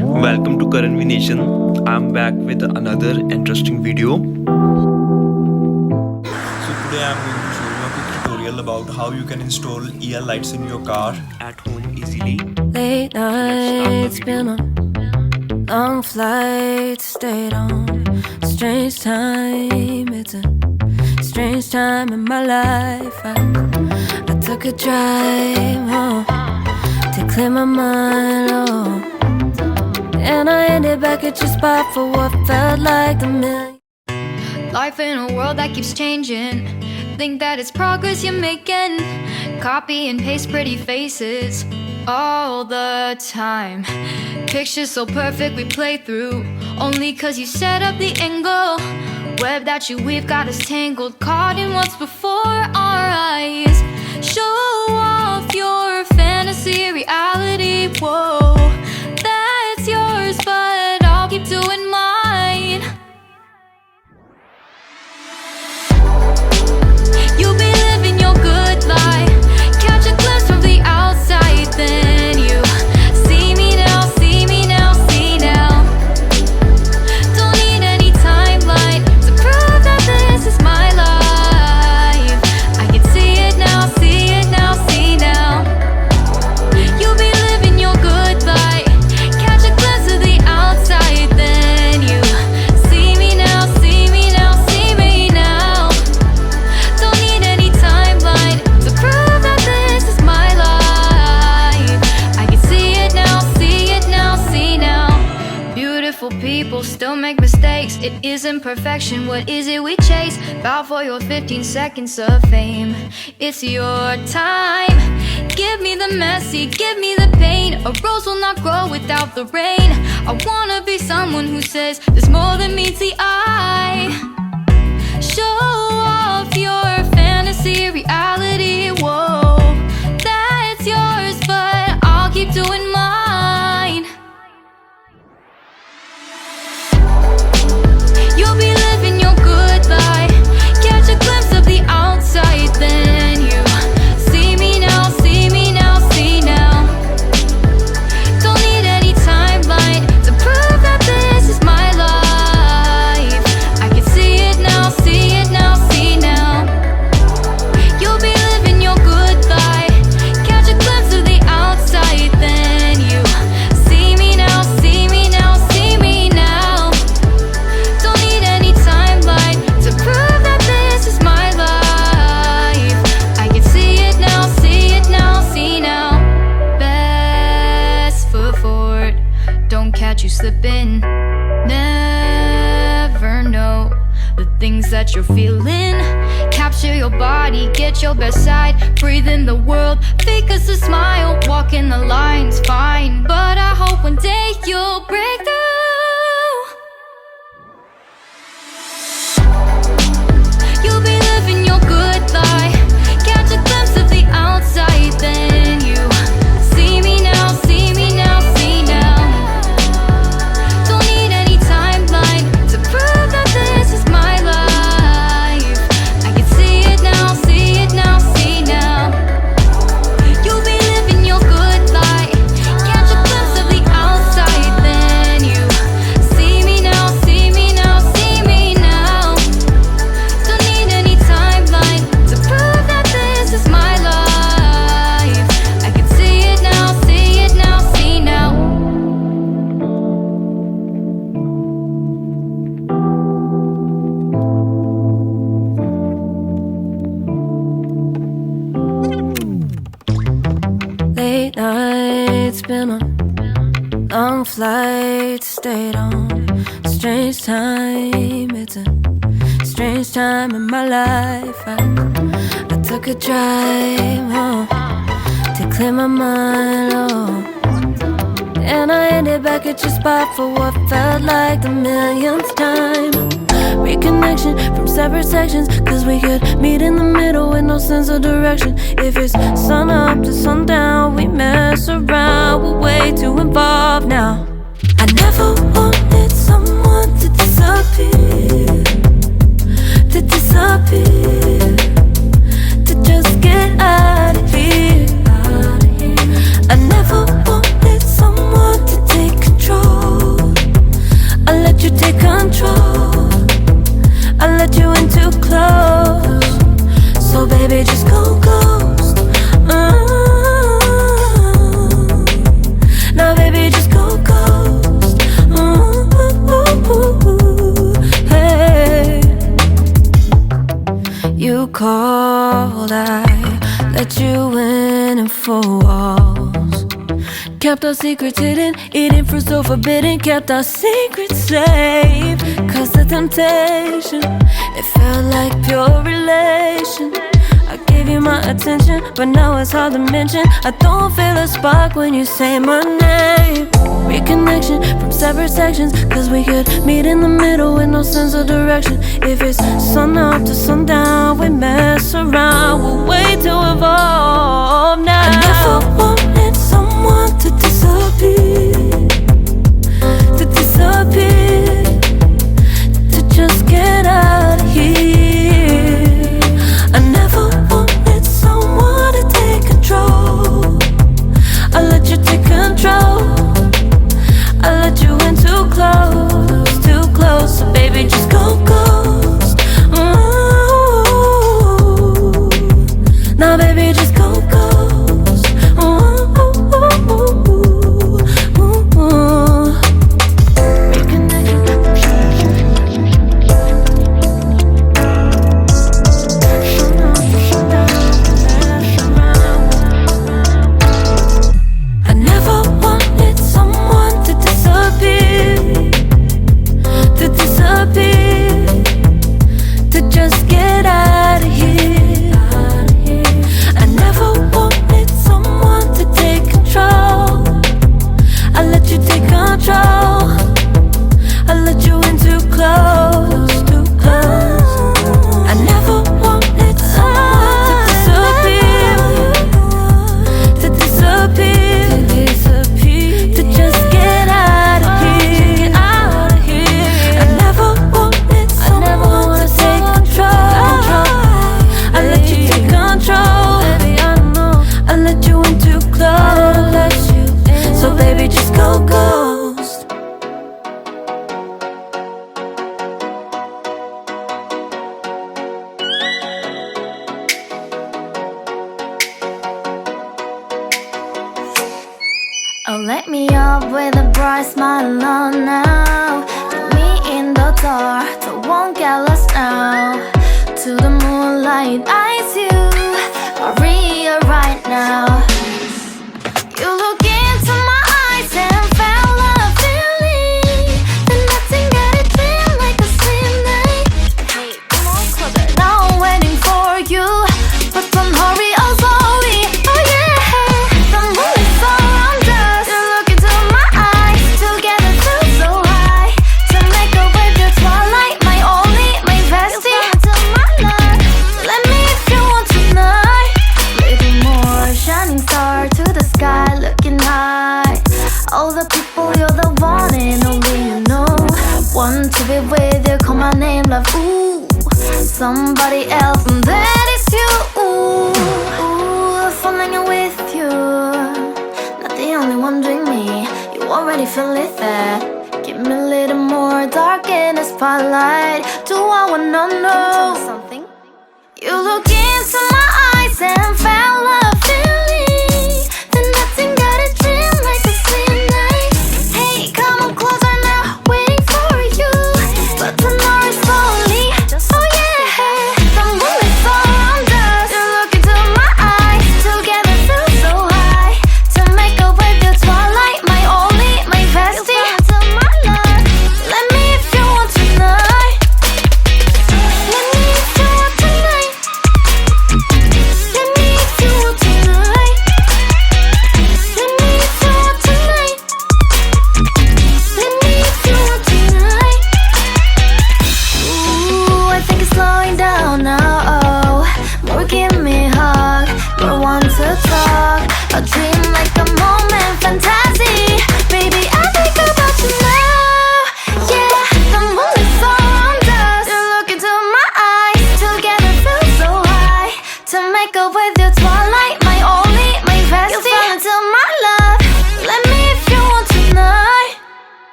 Welcome to Karan Nation. I'm back with another interesting video. So today I'm going to show you a quick tutorial about how you can install EL lights in your car at home easily. Late nights, been on long flights, stayed on strange time. It's a strange time in my life. I took a drive home to clear my mind, and I ended back at your spot for what felt like the million. Life in a world that keeps changing. Think that it's progress you're making. Copy and paste pretty faces all the time. Pictures so perfect we play through, only cause you set up the angle. Web that you weave got us tangled, caught in what's before our eyes. Show off your fantasy reality, whoa, that's yours, but I'll keep doing mine. You'll be living your good life, catch a glimpse from the outside, then you see me now, see me now, see now. Don't need any timeline to prove that this is my life. I can see it now, see it now, see now. You'll be living your good life, catch a glimpse of the outside, then you see me now, see me now, see me now. Don't need any timeline to prove that this is my life. I can see it now, see it now, see now. Beautiful people still make mistakes. It isn't perfection, what is it we chase? Bow for your 15 seconds of fame. It's your time. Give me the messy, give me the pain. A rose will not grow without the rain. I wanna be someone who says there's more than meets the eye. Show off your fantasy reality, whoa, that's yours, but I'll keep doing mine. You'll be living your good life, catch a glimpse of the outside, then you see me now, see me now, see now. Don't need any timeline to prove that this is my life. I can see it now, see it now, see now. You'll be living your good life, catch a glimpse of the outside, then you see me now, see me now, see me now. Don't need any timeline to prove that this is my life. I can see it now, see it now, see now. Best foot forward, don't catch you slipping. Never know the things that you're feeling. Capture your body, get your best side. Breathe in the world, fake us a smile. Walking the lines, fine, but I hope one day you'll break through. You'll be living your good life, catch a glimpse of the outside, then you see me now, see me now, see now. Don't need any timeline to prove that this is my life. I can see it now, see it now, see now. You'll be living your good life, catch a glimpse of the outside, then you see me now, see me now, see me now. Don't need any timeline to prove that this is my life. I can see it now, see it now, see now. Late nights, been on long flights, stayed on strange time. It's a strange time in my life. I took a drive home to clear my mind, and I ended back at your spot for what felt like the millionth time. Reconnection from separate sections, cause we could meet in the middle with no sense of direction. If it's sun up to sundown, we mess around, we're way too involved now. I never wanted someone to disappear, to disappear, to just get out of here. I never wanted someone to take control. living in four walls. Kept our secrets hidden, eating fruit so forbidden. Kept our secrets safe, cause the temptation, it felt like pure relation. I gave you my attention, but now it's hard to mention. I don't feel a spark when you say my name. Reconnection from separate sections, cause we could meet in the middle with no sense of direction. If it's sun up to sundown, we mess around, we'll wait to evolve now. I never wanted someone to disappear, to disappear, to just get out of here. I never wanted someone to take control. I let you take control. I let you in too close, so baby just go ghost. Ooh. Now baby just go ghost. Ooh. I never wanted someone to disappear, to just get out of here. I never wanted someone to take control. I let you take control. I let you in too close, too close. I never wanted someone to disappear, to just get out of here. I never wanted someone to take control. I let you take control. I let you in too close. So baby just go ghost. Oh, let me up with a bright smile on now. Put me in the dark, so won't get lost now. To the moonlight, eyes you, Maria right now. You look into my eyes and felt a feeling that nothing got it feel like a slim night. Hey, come on closer, now I'm waiting for you, but don't hurry, oh slowly, oh yeah. The moon is around us. You look into my eyes, together feel so high. To make a wave, your twilight, my only, my bestie. You come into my life, let me if you want tonight. Little more shining star to the sky, looking high. All the people, you're the one and only you know. Want to be with you, call my name, love, ooh. Somebody else, and that is you, ooh. Falling in with you, not the only one doing me. You already feel it there. Give me a little more dark in the spotlight. Do I wanna know?